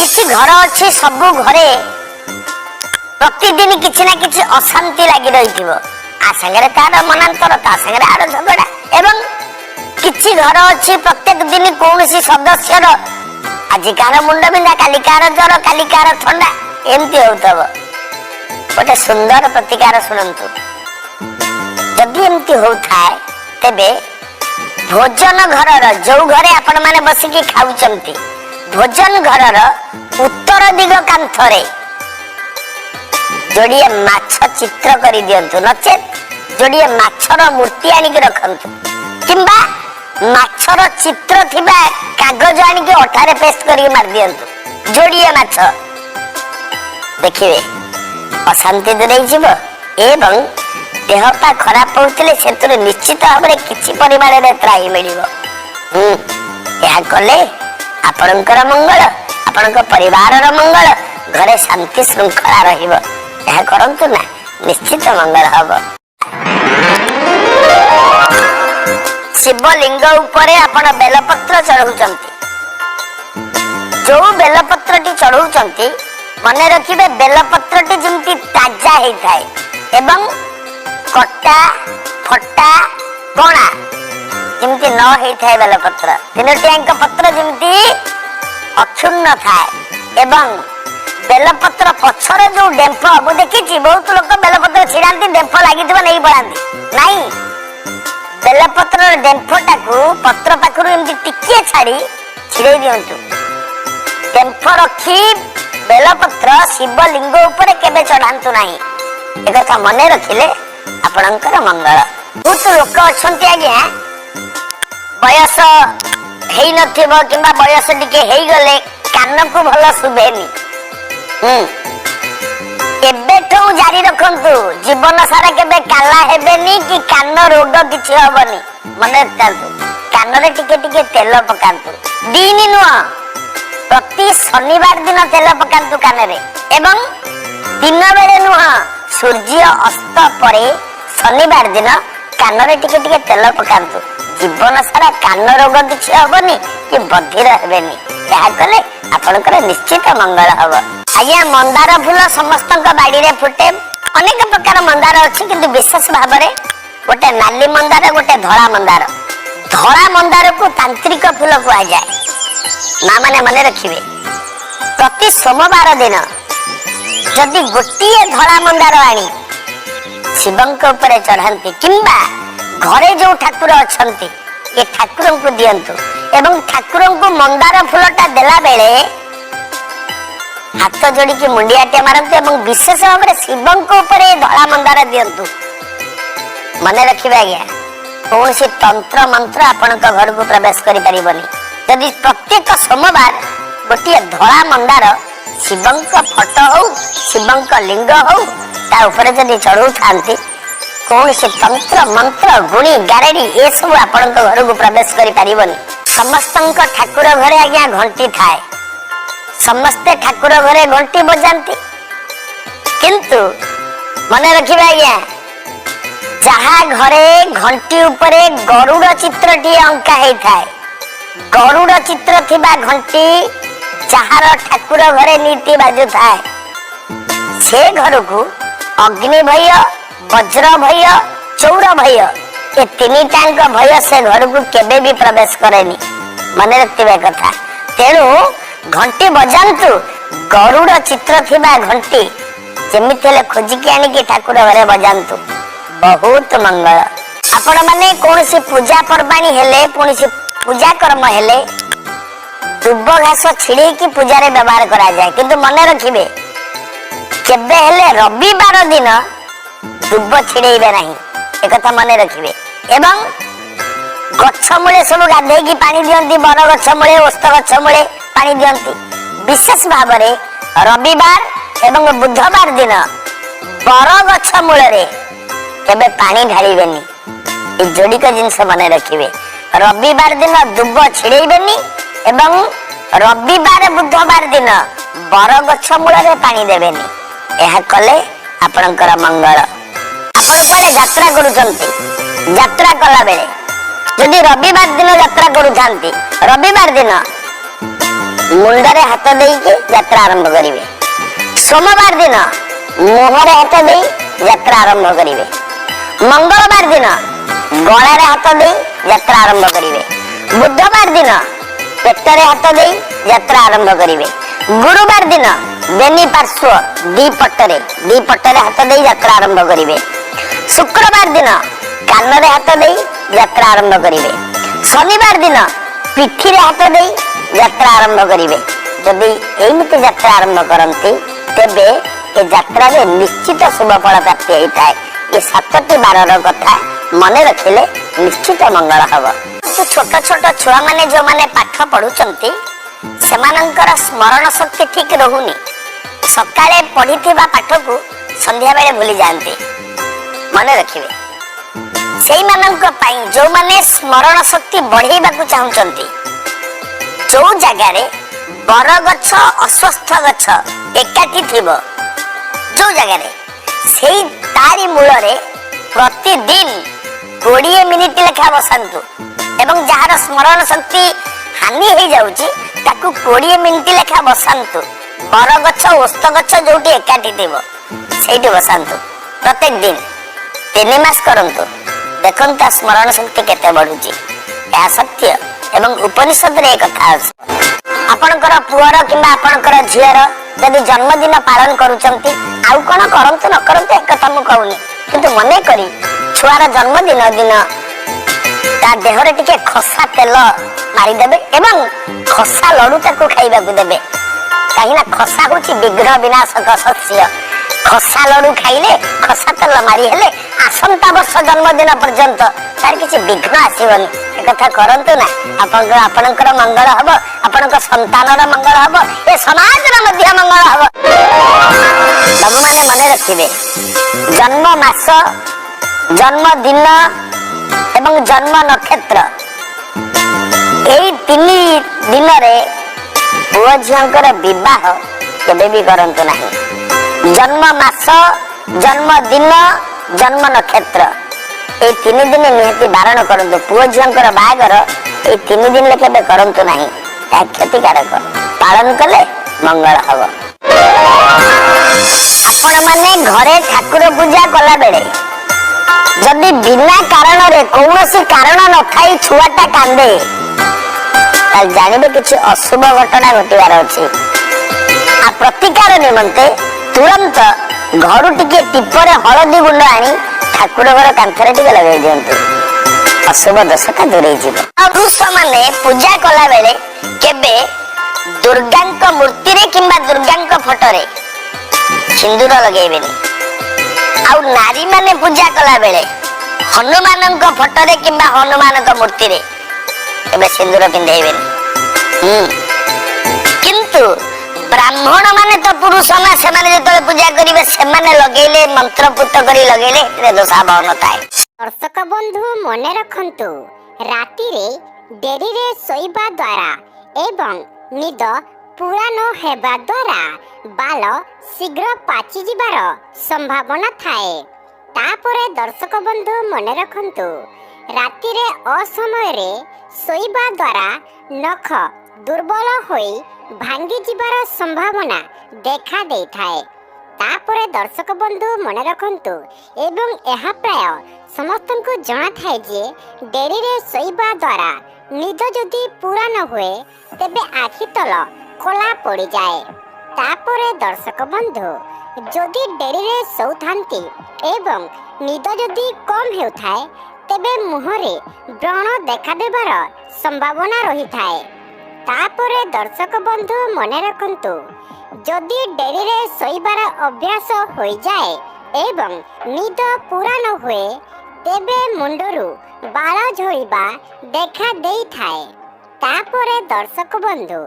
किसी घर अच्छी सबू घरे प्रतिदिन किसी ना किसी अशांति लगी रही आ संगे तार मनांतर ता संगे आर झगड़ा एवं किसी घर अच्छी प्रत्येक दिन कौन सी सदस्य आज कार मुंड बिंधा काली कार ज्वर काली कार थंडा एमती होतब गोटे सुंदर प्रतिकार शुणु जदि एमती होता तेबे भोजन घर जो घरे आपण माने बसिकी खाउचंती भोजन घर उत्तर दिग कांथरे जोड़िए माछ चित्र कर दियंतु नचेत जोड़िए माछर मूर्ति आनिक रखंतु किंबा माछर चित्र थिबा कागज आनिक अठारे पेस्ट करी मार दियंतु जोड़िए माछ देखिए अशांति दूरेई जीव एवं देहपा खराब होते से निश्चित भाव में किसी परिमाण में त्राही मिल कले आपणकर मंगल आपण परिवार मंगल घरे शांति श्रृंखला रहा करंतु ना निश्चित मंगल हम शिवलिंग उपरे आपण बेलपत्र चढ़ाउचंती जो बेलपत्र टी चढ़ाउचंती मन रखिबे बेलपत्र टी जमती ताजा होता है एवं कटा फटा कणा जमती न होता है बेलपत्र तीनोटियाक पत्र जमती अक्षुण्ण थाए एवं बेलपत्र पछरे जो डेंफ मु देखी बहुत लोग बेलपत्र छिड़ाती डेंफ लगी नहीं पड़ाती नाई बेलपत्र डेंफटा को पत्र पाखर एमती टिके छाड़ी छिड़े दिंतु डेंफ रखी बेलपत्र शिवलिंग उपरे केबे चढ़ातु नहीं एक कथा मन रखिले आपणकर मंगल बहुत लोक अच्छे आज्ञा बयस हेई नथिबो किंबा बयस टिके हेई गले कान को भल सुबेनी एबेठू जारी रखंतु जीवन सारा केबे काला हेबेनी कि कान रोग किछि हबनी मन रखंतु कान रे टिके टिके तेल पकांतु दिन नुआ प्रति शनिवार दिन तेल पकांतु कान रे एवं दिन बेले नुआ सूर्य अस्त परे शनिवार दिन कान रे टिके टिके तेल पकांतु जीवन सारा कान रोग किछि हबनी कि बधिर हेबेनी या कले आपनकर निश्चित मंगल हब आज्ञा मंदार फूल समस्त बाड़ी रे फुटे अनेक प्रकार मंदार अच्छी किंतु विशेष भाव में गोटे नाली मंदार गोटे धड़ा मंदार को तांत्रिक फूल कह जाए माँ मैंने मन रखिए प्रति सोमवार दिन जदि गोटे धड़ा मंदार आनी शिवंक ऊपर चढ़ाती किंबा घरे जो ठाकुर अच्छा ये ठाकुर को दियंतु एवं ठाकुर को मंदार फूलटा देला बेले हाथ जोड़ी की मुंडियाटे मारंतु एवं विशेष भाव में शिवंक ऊपर धड़ा मंदार दियंतु मन रखिबे आज्ञा कौन सी तंत्र मंत्र आपण घर को प्रवेश करि परिबनी यदि प्रत्येक सोमवार गोटे धड़ा मंदार शिवंक फोटो हो शिवंक लिंग हो ता ऊपर जदि चढ़ौ थांती कौन से तंत्र मंत्र गुणी गारेडी ये सब आपण घर को प्रवेश करि परिबनी समस्त ठाकुर घरे आज्ञा घंटी थाए समस्ते ठाकुर घरे घंटी बजाती किंतु मन रखिबे आज्ञा जहाँ घरे घंटी उपरे गरुड़ चित्र टी अंका है थाए गरुड़ चित्र थिबा घंटी जहार ठाकुर घरे नीति बाजू थाए से घर को अग्नि भय वज्र भय चौर भय ये तीन टांग भय से घर को केबे भी प्रवेश करेनी मन रखिबे कथा तेणु घंटी बजांतु गरुड़ चित्र थिबा घंटी जेमिति हेले खोजिकी आनिकी ठाकुर घरे बजांतु बहुत मंगल आपण माने कौन सी पूजा पर्वाणी हेले कौन सी पूजा कर्म हेले दुब घास छिड़ी की पूजा रे व्यवहार करा जाए किंतु मन रखिबे केबे हेले रविवार दिन दुब छिड़ेबे नहीं एक कथा मन रखिबे एवं गछ मूले सब गाधेकी पानी दियंती बर गछ मूले ओस्त गछ मूले पानी दियंती विशेष भाव में रविवार एवं बुधवार दिन बर गछ मूल केबे पानी ढाळीबेनी ए जोड़िक जिनस मन रखिबे रविवार दिन दुब छिड़ेबेनी एवं रविवार बुधवार दिन बर गछ मूल रे पानी देबेनी यह कले आपणकर मंगल आपण कोले यात्रा करूचंती यात्रा कला बेले यदि रविवार दिन यात्रा करूथांती रविवार दिन मुंडरे हाथ देके यात्रा आरंभ करिवे। सोमवार दिन मुहरे हाथ दे यात्रा आरंभ करिवे। मंगलवार दिन गलारे हाथ दे यात्रा आरंभ करिवे। बुधवार दिन पेटरे हाथ दे यात्रा आरंभ करिवे। गुरुवार दिन बेनी पार्श्व दी पटरे हाथ दे यात्रा आरंभ करिवे। शुक्रवार दिन कानरे हाथ दे यात्रा आरंभ करिवे। शनिवार दिन पिठी हाथ दे यात्रा आरंभ करिवे। जदि एमिति यात्रा आरंभ करती तेबे ए यात्रा रे निश्चित शुभ फल प्राप्ति होता है। ये 7टी बारर कथा मन रखिले निश्चित मंगल हब। छोट छोट छुआ माने जो माने पाठ पढ़ुचंती सेमानंकर स्मरण शक्ति ठीक रहुनी। सकाळे पढ़िथिबा पाठ को संध्या बेले भूली जाती। मन रखिवे सेई मानंक पई जो माने स्मरण शक्ति बढ़ेबा को चाहुचंती। जो जगह रे बर गछ अस्वस्थ गछ एकाठी थिबो जो जगह रे सेई तारी मूल रे प्रतिदिन 20 मिनिट लेखा बसंतु एवं जहार स्मरण शक्ति हानि हो जाउची ताकू 20 मिनिट लेखा बसंतु। बर गछ ओस्त गछ जोटी एकाठी थिबो सेठी बसंतु प्रत्येक दिन 3 मास करंतु देखंता स्मरण शक्ति केते बढ़ुची। या सत्य एवं उपनिषद रे कथा अछि। आपणकर पुअर किंबा आपणकर झियर यदि जन्मदिन पालन करूचंती आउ कोन करंतु न करंतु एक कथा मु कहूनी किंतु मने करी छुआर जन्मदिन दिन ता देहरे टिके खसा तेल मारी देबे एवं खसा लडू ताको खाइबा को देबे। काहिना खसा होची विघ्न विनाशक शस्य। खसा लडू खाइले खसा तेल मारी हेले आसंता वर्ष जन्मदिन पर्यंत तार किछि विघ्न आसीबनी। ए कथा करंतु ना आपणकर मंगल हबो आपणक संतानर मंगल हबो ए समाजर मध्य मंगल हबो। बाबू माने मने रखिबे जन्म मास जन्म दिन एवं जन्म नक्षत्र एई 3 दिन रे पुओ झियांकर विवाह केबे भी करंतु नाही। जन्म मास जन्म दिन जन्म नक्षत्र ए 3 दिन निहति बारण करंतु। पुओ झियांकर बागर ए 3 दिन ले केबे करंतु नाही। ता क्षतिकारक पालन कले मंगल हब। आपण माने घरे ठाकुर पूजा कला बेले जदि बिना कारण रे कौनसी कारण न थाई छुआटा कांदे ताल जानिबे किछि अशुभ घटना घटिवार अछि। आ प्रतिकार निमंते तुरंत घर टिके टिपरे हळदी गुंड आनी ठाकुर घर कांथरे टिके लगाई दियंतु अशुभ दशा दूरे जीव। पुरुष माने पूजा कला बेले केबे दुर्गांक मूर्ति रे किंबा दुर्गांक फोटो रे सिंदूर लगेबेनी। आउ नारी माने पूजा कला बेले हनुमानंक फोटो रे किंबा हनुमानंक मूर्ति रे एबे सिंदूर पिंधेबेनी। किंतु ब्राह्मण माने तो पुरुष ना से माने जतले पूजा करिवे से माने लगेले मंत्र पुत करी लगेले रे दोषा भाव थाए। दर्शक बंधु मने रखंतु राति रे डेरी रे सोइबा द्वारा एवं निद पूरा न हेबा द्वारा बाल शीघ्र पाची जिबार संभावना थाए। तापरे दर्शक बंधु मने रखंतु राति रे असमय रे सोइबा द्वारा नख दुर्बल होई भांगी जिबार संभावना देखा देई थाए। तापरे दर्शक बंधु मने रखंतु एवं एहा प्राय समस्तंकु जଣା थाए जे डेरी रे सोइबा द्वारा निद जदि पूरा न हुए तेबे आखि तल खोला पड़ी जाए। तापरे दर्शक बंधु जदि डेरी रे सोउथांती एवं निद जदि कम हेउथाए तेबे मुहरे व्रण देखा देबार संभावना रही थाए। तापरे दर्शक बंधु मने रखंतु जदि डेरी रे सोइबार अभ्यास होई जाए एवं निद पूरा न हुए तेबे मुंडरू बाल झड़ीबा देखा देई थाए। तापरे दर्शक बंधु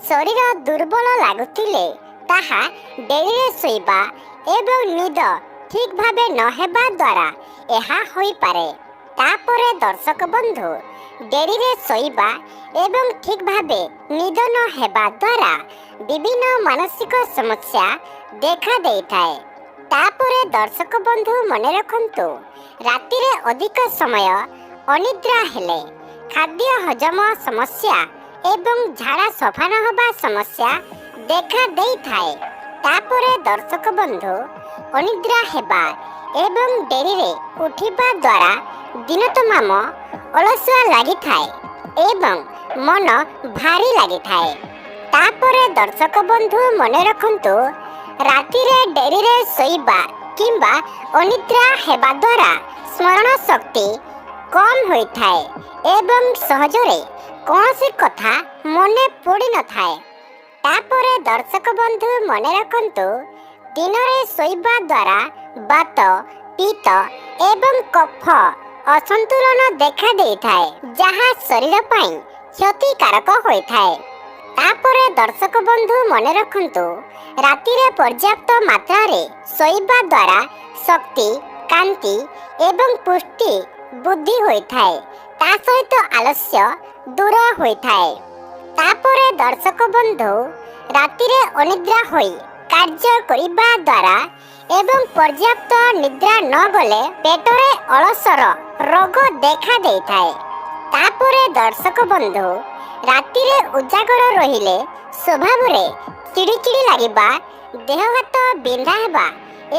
शरीर दुर्बल लागुतिले ताहा डेरी रे सोइबा एवं निद ठीक भाबे न हेबा द्वारा एहा होई पारे। तापरे दर्शक बंधु डेरी रे सोइबा एवं ठीक भाबे निद न हेबा द्वारा विभिन्न मानसिक समस्या देखा देई थाए। तापरे दर्शक बंधु मने रखंतु राति रे अधिक समय अनिद्रा हेले खाद्य हजम समस्या ଏବଂ ଝାଡ଼ା ସଫା ନ ହେବା ସମସ୍ୟା ଦେଖା ଦେଇଥାଏ। ତାପରେ ଦର୍ଶକ ବନ୍ଧୁ ଅନିଦ୍ରା ହେବା ଏବଂ ଡେରିରେ ଉଠିବା ଦ୍ୱାରା ଦିନ ତମାମ ଅଳସୁଆ ଲାଗିଥାଏ ଏବଂ ମନ ଭାରି ଲାଗିଥାଏ। ତାପରେ ଦର୍ଶକ ବନ୍ଧୁ ମନେ ରଖନ୍ତୁ, ରାତିରେ ଡେରିରେ ଶୋଇବା କିମ୍ବା ଅନିଦ୍ରା ହେବା ଦ୍ୱାରା ସ୍ମରଣ ଶକ୍ତି କମ୍ ହୋଇଥାଏ ଏବଂ ସହଜରେ କୌଣସି କଥା ମନେ ପଡ଼ିନଥାଏ। ତାପରେ ଦର୍ଶକ ବନ୍ଧୁ ମନେ ରଖନ୍ତୁ, ଦିନରେ ଶୋଇବା ଦ୍ୱାରା ବାତ, ପିତ୍ତ ଏବଂ କଫ ଅସନ୍ତୁଳନ ଦେଖା ଦେଇଥାଏ, ଯାହା ଶରୀର ପାଇଁ କ୍ଷତିକାରକ ହୋଇଥାଏ। ତାପରେ ଦର୍ଶକ ବନ୍ଧୁ ମନେ ରଖନ୍ତୁ, ରାତିରେ ପର୍ଯ୍ୟାପ୍ତ ମାତ୍ରାରେ ଶୋଇବା ଦ୍ୱାରା ଶକ୍ତି, କାନ୍ତି ଏବଂ ପୁଷ୍ଟି ବୃଦ୍ଧି ହୋଇଥାଏ। ତା ସହିତ ଆଲସ୍ୟ ଦୂର ହୋଇଥାଏ। ତାପରେ ଦର୍ଶକ ବନ୍ଧୁ ରାତିରେ ଅନିଦ୍ରା ହୋଇ କାର୍ଯ୍ୟ କରିବା ଦ୍ୱାରା ଏବଂ ପର୍ଯ୍ୟାପ୍ତ ନିଦ୍ରା ନ ଗଲେ ପେଟରେ ଅଳସର ରୋଗ ଦେଖା ଦେଇଥାଏ। ତାପରେ ଦର୍ଶକ ବନ୍ଧୁ ରାତିରେ ଉଜାଗର ରହିଲେ ସ୍ୱଭାବରେ ଚିଡ଼ିଚିଡ଼ି ଲାଗିବା, ଦେହ ହାତ ବିନ୍ଧା ହେବା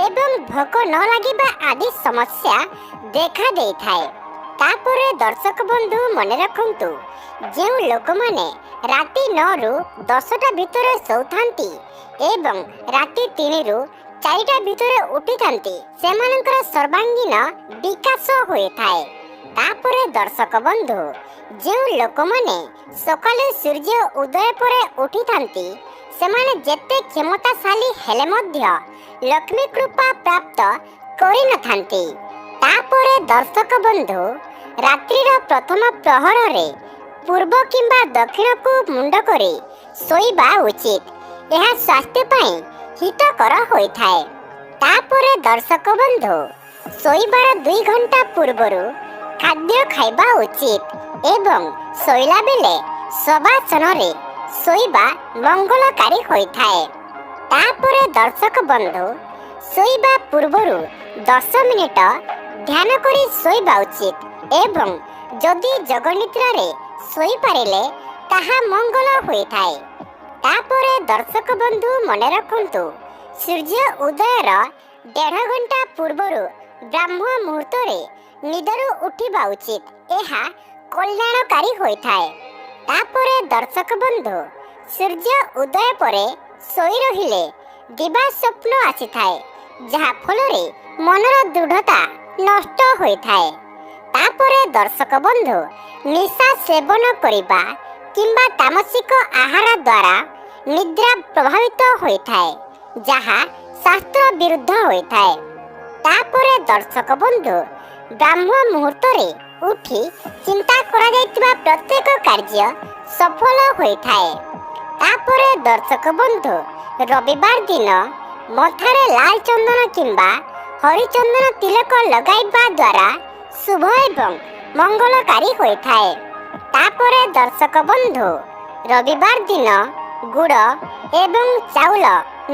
ଏବଂ ଭୋକ ନ ଲାଗିବା ଆଦି ସମସ୍ୟା ଦେଖା ଦେଇଥାଏ। ତାପରେ ଦର୍ଶକ ବନ୍ଧୁ ମନେ ରଖନ୍ତୁ, ଯେଉଁ ଲୋକମାନେ ରାତି 9ରୁ 10ଟା ଭିତରେ ଶୋଉଥାନ୍ତି ଏବଂ ରାତି 3ରୁ 4ଟା ଭିତରେ ଉଠିଥାନ୍ତି, ସେମାନଙ୍କର ସର୍ବାଙ୍ଗୀନ ବିକାଶ ହୋଇଥାଏ। ତାପରେ ଦର୍ଶକ ବନ୍ଧୁ ଯେଉଁ ଲୋକମାନେ ସକାଳେ ସୂର୍ଯ୍ୟ ଉଦୟ ପରେ ଉଠିଥାନ୍ତି, ସେମାନେ ଯେତେ କ୍ଷମତାଶାଳୀ ହେଲେ ମଧ୍ୟ ଲକ୍ଷ୍ମୀ କୃପା ପ୍ରାପ୍ତ କରିନଥାନ୍ତି। ତାପରେ ଦର୍ଶକ ବନ୍ଧୁ ରାତ୍ରିର ପ୍ରଥମ ପ୍ରହରରେ ପୂର୍ବ କିମ୍ବା ଦକ୍ଷିଣକୁ ମୁଣ୍ଡ କରି ଶୋଇବା ଉଚିତ। ଏହା ସ୍ୱାସ୍ଥ୍ୟ ପାଇଁ ହିତକର ହୋଇଥାଏ। ତାପରେ ଦର୍ଶକ ବନ୍ଧୁ ଶୋଇବାର 2 ଘଣ୍ଟା ପୂର୍ବରୁ ଖାଦ୍ୟ ଖାଇବା ଉଚିତ ଏବଂ ଶୋଇଲା ବେଳେ ଶବାସନରେ ଶୋଇବା ମଙ୍ଗଳକାରୀ ହୋଇଥାଏ। ତାପରେ ଦର୍ଶକ ବନ୍ଧୁ ଶୋଇବା ପୂର୍ବରୁ 10 ମିନିଟ ଧ୍ୟାନ କରି ଶୋଇବା ଉଚିତ ଏବଂ ଯଦି ଯୋଗନିଦ୍ରାରେ ଶୋଇପାରିଲେ ତାହା ମଙ୍ଗଳ ହୋଇଥାଏ। ତାପରେ ଦର୍ଶକ ବନ୍ଧୁ ମନେ ରଖନ୍ତୁ, ସୂର୍ଯ୍ୟ ଉଦୟର 1.5 ଘଣ୍ଟା ପୂର୍ବରୁ ବ୍ରାହ୍ମ ମୁହୂର୍ତ୍ତରେ ନିଦରୁ ଉଠିବା ଉଚିତ। ଏହା କଲ୍ୟାଣକାରୀ ହୋଇଥାଏ। ତାପରେ ଦର୍ଶକ ବନ୍ଧୁ ସୂର୍ଯ୍ୟ ଉଦୟ ପରେ ଶୋଇ ରହିଲେ ଦିବା ସ୍ୱପ୍ନ ଆସିଥାଏ, ଯାହା ଫଳରେ ମନର ଦୃଢ଼ତା ନଷ୍ଟ ହୋଇଥାଏ। ତାପରେ ଦର୍ଶକ ବନ୍ଧୁ ନିଶା ସେବନ କରିବା କିମ୍ବା ତାମସିକ ଆହାର ଦ୍ୱାରା ନିଦ୍ରା ପ୍ରଭାବିତ ହୋଇଥାଏ, ଯାହା ଶାସ୍ତ୍ର ବିରୁଦ୍ଧ ହୋଇଥାଏ। ତାପରେ ଦର୍ଶକ ବନ୍ଧୁ ବ୍ରାହ୍ମ ମୁହୂର୍ତ୍ତରେ ଉଠି ଚିନ୍ତା କରାଯାଇଥିବା ପ୍ରତ୍ୟେକ କାର୍ଯ୍ୟ ସଫଳ ହୋଇଥାଏ। ତାପରେ ଦର୍ଶକ ବନ୍ଧୁ ରବିବାର ଦିନ ମଥାରେ ଲାଲ ଚନ୍ଦନ କିମ୍ବା ହରିଚନ୍ଦନ ତିଲକ ଲଗାଇବା ଦ୍ୱାରା ଶୁଭ ଏବଂ ମଙ୍ଗଳକାରୀ ହୋଇଥାଏ। ତାପରେ ଦର୍ଶକ ବନ୍ଧୁ ରବିବାର ଦିନ ଗୁଡ଼ ଏବଂ ଚାଉଳ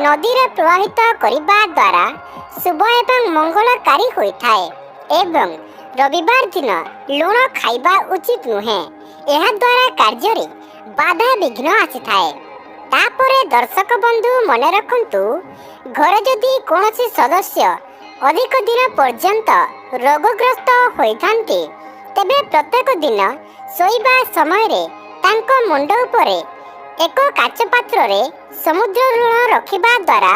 ନଦୀରେ ପ୍ରବାହିତ କରିବା ଦ୍ୱାରା ଶୁଭ ଏବଂ ମଙ୍ଗଳକାରୀ ହୋଇଥାଏ ଏବଂ ରବିବାର ଦିନ ଲୁଣ ଖାଇବା ଉଚିତ ନୁହେଁ। ଏହାଦ୍ୱାରା କାର୍ଯ୍ୟରେ ବାଧା ବିଘ୍ନ ଆସିଥାଏ। ତାପରେ ଦର୍ଶକ ବନ୍ଧୁ ମନେ ରଖନ୍ତୁ, ଘରେ ଯଦି କୌଣସି ସଦସ୍ୟ ଅଧିକ ଦିନ ପର୍ଯ୍ୟନ୍ତ ରୋଗଗ୍ରସ୍ତ ହୋଇଥାନ୍ତି, ତେବେ ପ୍ରତ୍ୟେକ ଦିନ ଶୋଇବା ସମୟରେ ତାଙ୍କ ମୁଣ୍ଡ ଉପରେ ଏକ କାଚ ପାତ୍ରରେ ସମୁଦ୍ର ଲୁଣ ରଖିବା ଦ୍ୱାରା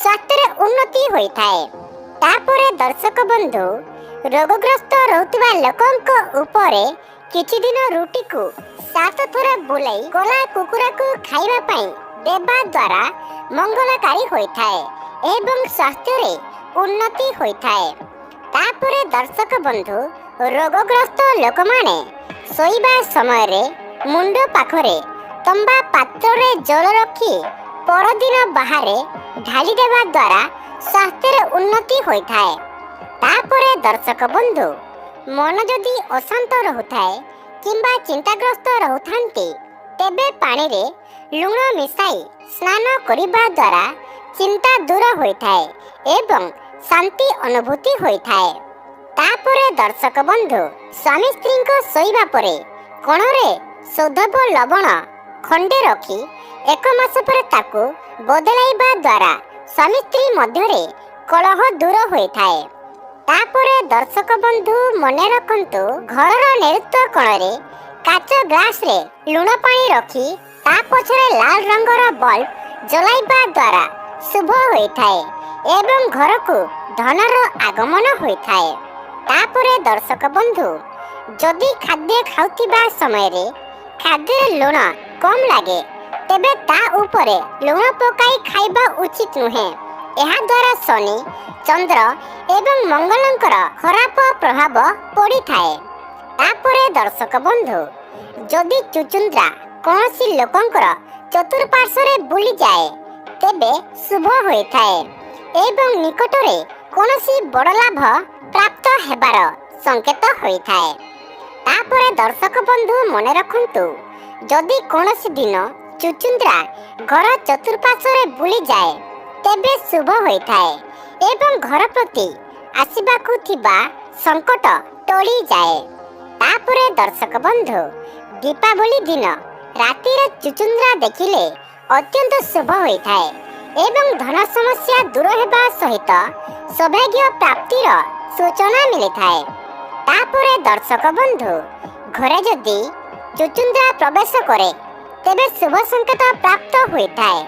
ସ୍ୱାସ୍ଥ୍ୟରେ ଉନ୍ନତି ହୋଇଥାଏ। ତାପରେ ଦର୍ଶକ ବନ୍ଧୁ ରୋଗଗ୍ରସ୍ତ ରହୁଥିବା ଲୋକଙ୍କ ଉପରେ କିଛି ଦିନ ରୁଟିକୁ 7 ଥର ବୁଲାଇ କଳା କୁକୁରାକୁ ଖାଇବା ପାଇଁ ଦେବା ଦ୍ୱାରା ମଙ୍ଗଳକାରୀ ହୋଇଥାଏ ଏବଂ ସ୍ୱାସ୍ଥ୍ୟରେ ଉନ୍ନତି ହୋଇଥାଏ। ତାପରେ ଦର୍ଶକ ବନ୍ଧୁ ରୋଗଗ୍ରସ୍ତ ଲୋକମାନେ ଶୋଇବା ସମୟରେ ମୁଣ୍ଡ ପାଖରେ ତମ୍ବା ପାତ୍ରରେ ଜଳ ରଖି ପରଦିନ ବାହାରେ ଢାଳି ଦେବା ଦ୍ୱାରା ସ୍ୱାସ୍ଥ୍ୟରେ ଉନ୍ନତି ହୋଇଥାଏ। ତାପରେ ଦର୍ଶକ ବନ୍ଧୁ ମନ ଯଦି ଅଶାନ୍ତ ରହୁଥାଏ କିମ୍ବା ଚିନ୍ତାଗ୍ରସ୍ତ ରହୁଥାନ୍ତି, ତେବେ ପାଣିରେ ଲୁଣ ମିଶାଇ ସ୍ନାନ କରିବା ଦ୍ୱାରା ଚିନ୍ତା ଦୂର ହୋଇଥାଏ ଏବଂ ଶାନ୍ତି ଅନୁଭୂତି ହୋଇଥାଏ। ତାପରେ ଦର୍ଶକ ବନ୍ଧୁ ସ୍ୱାମୀ ସ୍ତ୍ରୀଙ୍କ ଶୋଇବା ପରେ କୋଣରେ ସୌଧବ ଲବଣ ଖଣ୍ଡେ ରଖି 1 ମାସ ପରେ ତାକୁ ବଦଳାଇବା ଦ୍ୱାରା ସ୍ୱାମୀ ସ୍ତ୍ରୀ ମଧ୍ୟରେ କଳହ ଦୂର ହୋଇଥାଏ। ତାପରେ ଦର୍ଶକ ବନ୍ଧୁ ମନେ ରଖନ୍ତୁ, ଘରର ନୈରୁତ୍ୟ କୋଣରେ କାଚ ଗ୍ଲାସରେ ଲୁଣ ପାଣି ରଖି ତା ପଛରେ ଲାଲ ରଙ୍ଗର ବଲ୍ବ ଜଳାଇବା ଦ୍ୱାରା ଶୁଭ ହୋଇଥାଏ ଏବଂ ଘରକୁ ଧନର ଆଗମନ ହୋଇଥାଏ। ତାପରେ ଦର୍ଶକ ବନ୍ଧୁ, ଯଦି ଖାଦ୍ୟ ଖାଉଥିବା ସମୟରେ ଖାଦ୍ୟରେ ଲୁଣ କମ୍ ଲାଗେ ତେବେ ତା ଉପରେ ଲୁଣ ପକାଇ ଖାଇବା ଉଚିତ ନୁହେଁ। ଏହାଦ୍ୱାରା ଶନି, ଚନ୍ଦ୍ର ଏବଂ ମଙ୍ଗଳଙ୍କର ଖରାପ ପ୍ରଭାବ ପଡ଼ିଥାଏ। ତାପରେ ଦର୍ଶକ ବନ୍ଧୁ, ଯଦି ଚୁଚୁନ୍ଦ୍ରା କୌଣସି ଲୋକଙ୍କର ଚତୁଃପାର୍ଶ୍ୱରେ ବୁଲିଯାଏ ତେବେ ଶୁଭ ହୋଇଥାଏ ଏବଂ ନିକଟରେ କୌଣସି ବଡ଼ ଲାଭ ପ୍ରାପ୍ତ ହେବାର ସଂକେତ ହୋଇଥାଏ। ତାପରେ ଦର୍ଶକ ବନ୍ଧୁ ମନେ ରଖନ୍ତୁ, ଯଦି କୌଣସି ଦିନ ଚୁଚୁନ୍ଦ୍ରା ଘର ଚତୁଃପାର୍ଶ୍ୱରେ ବୁଲିଯାଏ ତେବେ ଶୁଭ ହୋଇଥାଏ ଏବଂ ଘର ପ୍ରତି ଆସିବାକୁ ଥିବା ସଙ୍କଟ ଟଳିଯାଏ। ତାପରେ ଦର୍ଶକ ବନ୍ଧୁ, ଦୀପାବଳି ଦିନ ରାତିରେ ଚୁଚୁନ୍ଦ୍ରା ଦେଖିଲେ ଅତ୍ୟନ୍ତ ଶୁଭ ହୋଇଥାଏ ଏବଂ ଧନ ସମସ୍ୟା ଦୂର ହେବା ସହିତ ସୌଭାଗ୍ୟ ପ୍ରାପ୍ତିର ସୂଚନା ମିଳିଥାଏ। ତାପରେ ଦର୍ଶକ ବନ୍ଧୁ, ଘରେ ଯଦି ଚୁଚୁନ୍ଦ୍ରା ପ୍ରବେଶ କରେ ତେବେ ଶୁଭ ସଂକେତ ପ୍ରାପ୍ତ ହୋଇଥାଏ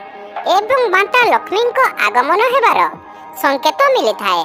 ଏବଂ ମାତା ଲକ୍ଷ୍ମୀଙ୍କ ଆଗମନ ହେବାର ସଂକେତ ମିଳିଥାଏ।